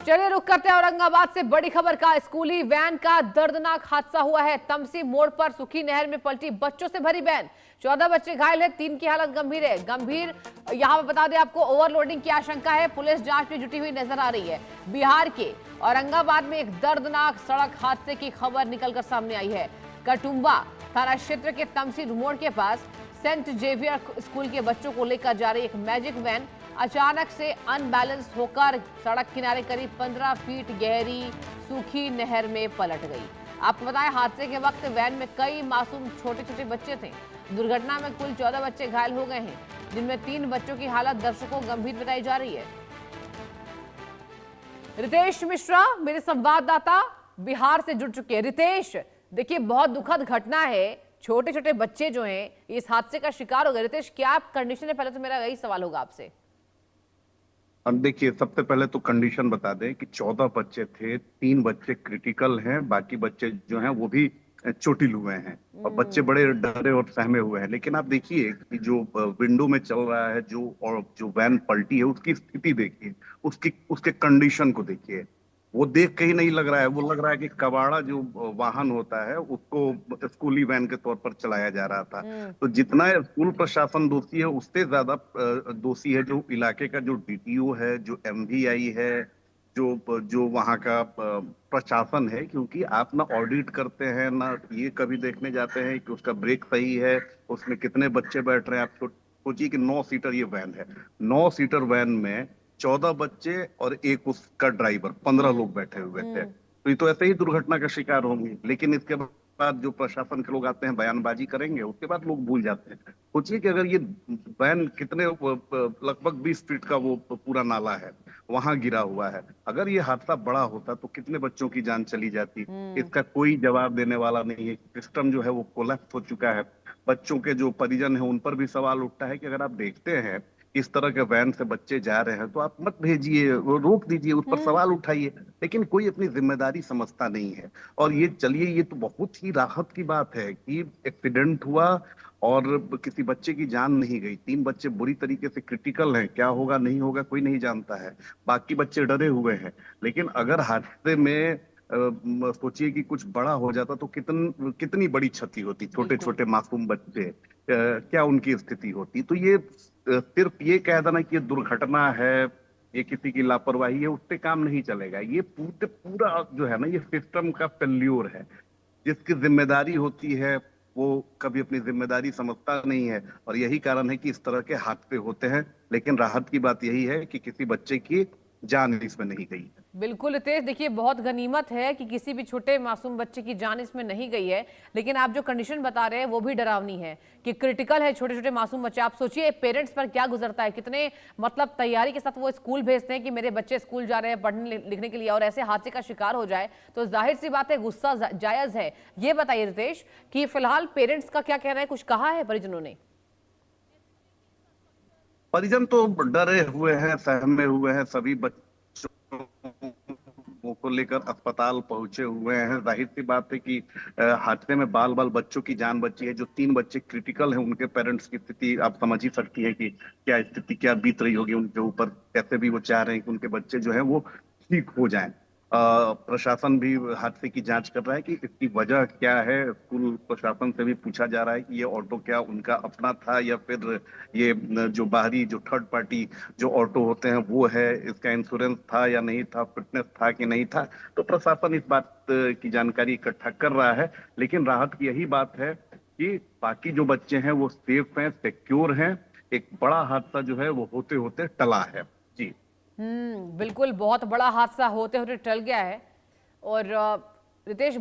चलिए रुक करते हैं औरंगाबाद से बड़ी खबर का। स्कूली वैन का दर्दनाक हादसा हुआ है। तमसी मोड़ पर सुखी नहर में पलटी बच्चों से भरी वैन। 14 बच्चे घायल हैं, 3 की हालत गंभीर है। यहां पर बता दें आपको, ओवरलोडिंग की आशंका है। पुलिस जांच में जुटी हुई नजर आ रही है। बिहार के औरंगाबाद में एक दर्दनाक सड़क हादसे की खबर निकलकर सामने आई है। कटुंबा थाना क्षेत्र के तमसी मोड़ के पास सेंट जेवियर स्कूल के बच्चों को लेकर जा रही एक मैजिक वैन अचानक से अनबैलेंस होकर सड़क किनारे करीब 15 फीट गहरी सूखी नहर में पलट गई। आपको बताएं, हादसे के वक्त वैन में कई मासूम छोटे छोटे बच्चे थे। दुर्घटना में कुल 14 बच्चे घायल हो गए हैं, जिनमें 3 बच्चों की हालत दर्शकों गंभीर बताई जा रही है। रितेश मिश्रा मेरे संवाददाता बिहार से जुड़ चुके हैं। रितेश, देखिए बहुत दुखद घटना है, छोटे छोटे बच्चे जो हैं इस हादसे का शिकार हो गए। रितेश, क्या कंडीशन है? पहले तो मेरा यही सवाल होगा आपसे। देखिए, सबसे पहले तो कंडीशन बता दें कि 14 बच्चे थे, 3 बच्चे क्रिटिकल हैं, बाकी बच्चे जो हैं वो भी चोटिल हुए हैं और बच्चे बड़े डरे और सहमे हुए हैं। लेकिन आप देखिए कि जो विंडो में चल रहा है, जो वैन पलटी है उसकी स्थिति देखिए, उसकी उसके कंडीशन को देखिए। वो देख के ही नहीं लग रहा है, वो लग रहा है कि कबाड़ा जो वाहन होता है उसको स्कूली वैन के तौर पर चलाया जा रहा था। तो जितना स्कूल प्रशासन दोषी है, उससे ज्यादा दोषी है जो इलाके का जो डीटीओ है, जो एमवीआई है, जो जो वहाँ का प्रशासन है। क्योंकि आप ना ऑडिट करते हैं, ना ये कभी देखने जाते हैं कि उसका ब्रेक सही है, उसमें कितने बच्चे बैठ रहे हैं। आप सोचिए कि 9 सीटर ये वैन है, 9 सीटर वैन में 14 बच्चे और एक उसका ड्राइवर, 15 लोग बैठे हुए थे। तो ये तो ऐसे ही दुर्घटना का शिकार होंगे। लेकिन इसके बाद जो प्रशासन के लोग आते हैं, बयानबाजी करेंगे, उसके बाद लोग भूल जाते हैं। सोचिए कि अगर ये वैन कितने लगभग 20 फीट का वो पूरा नाला है, वहां गिरा हुआ है। अगर ये हादसा बड़ा होता तो कितने बच्चों की जान चली जाती। इसका कोई जवाब देने वाला नहीं है। सिस्टम जो है वो कोलैप्स हो चुका है। बच्चों के जो परिजन है उन पर भी सवाल उठता है कि अगर आप देखते हैं इस तरह के वैन से बच्चे जा रहे हैं तो आप मत भेजिए, वो रोक दीजिए, उस पर सवाल उठाइए। लेकिन कोई अपनी जिम्मेदारी समझता नहीं है। और ये चलिए, ये तो बहुत ही राहत की बात है कि एक्सीडेंट हुआ और किसी बच्चे की जान नहीं गई। 3 बच्चे बुरी तरीके से क्रिटिकल हैं, क्या होगा नहीं होगा कोई नहीं जानता है। बाकी बच्चे डरे हुए हैं। लेकिन अगर हादसे में सोचिए कि कुछ बड़ा हो जाता तो कितनी बड़ी क्षति होती। छोटे छोटे मासूम बच्चे, क्या उनकी स्थिति होती। तो ये सिर्फ ये कह देना कि ये दुर्घटना है, ये किसी की लापरवाही है, उससे काम नहीं चलेगा। ये पूरा जो है ना, ये सिस्टम का फेल्यूर है। जिसकी जिम्मेदारी होती है वो कभी अपनी जिम्मेदारी समझता नहीं है, और यही कारण है कि इस तरह के हादसे होते हैं। लेकिन राहत की बात यही है कि किसी बच्चे की जान इसमें नहीं गई है। बिल्कुल रितेश, देखिए बहुत गनीमत है कि किसी भी छोटे मासूम बच्चे की जान इसमें नहीं गई है। लेकिन आप जो कंडीशन बता रहे हैं वो भी डरावनी है कि क्रिटिकल है, छोटे छोटे मासूम बच्चे। आप सोचिए पेरेंट्स पर क्या गुजरता है, कितने मतलब तैयारी के साथ वो स्कूल भेजते हैं कि मेरे बच्चे स्कूल जा रहे हैं पढ़ने लिखने के लिए, और ऐसे हादसे का शिकार हो जाए तो जाहिर सी बात है गुस्सा जायज है। ये बताइए रितेश कि फिलहाल पेरेंट्स का क्या कहना है, कुछ कहा है परिजनों ने? परिजन तो डरे हुए हैं, सहमे हुए हैं। सभी बच्चों को लेकर अस्पताल पहुंचे हुए हैं। जाहिर सी बात है कि हादसे में बाल बाल बच्चों की जान बची है। जो 3 बच्चे क्रिटिकल हैं, उनके पेरेंट्स की स्थिति आप समझ ही सकती है कि क्या स्थिति, क्या बीत रही होगी उनके ऊपर। कैसे भी वो चाह रहे हैं कि उनके बच्चे जो है वो ठीक हो जाएं। प्रशासन भी हादसे की जांच कर रहा है कि इसकी वजह क्या है। स्कूल प्रशासन से भी पूछा जा रहा है कि ये ऑटो क्या उनका अपना था या फिर ये जो बाहरी जो थर्ड पार्टी जो ऑटो होते हैं वो है, इसका इंश्योरेंस था या नहीं था, फिटनेस था कि नहीं था। तो प्रशासन इस बात की जानकारी इकट्ठा कर रहा है। लेकिन राहत की यही बात है कि बाकी जो बच्चे हैं वो सेफ हैं, सिक्योर हैं। एक बड़ा हादसा जो है वो होते होते टला है। जी बिल्कुल, बहुत बड़ा हादसा होते होते टल गया है। और रितेश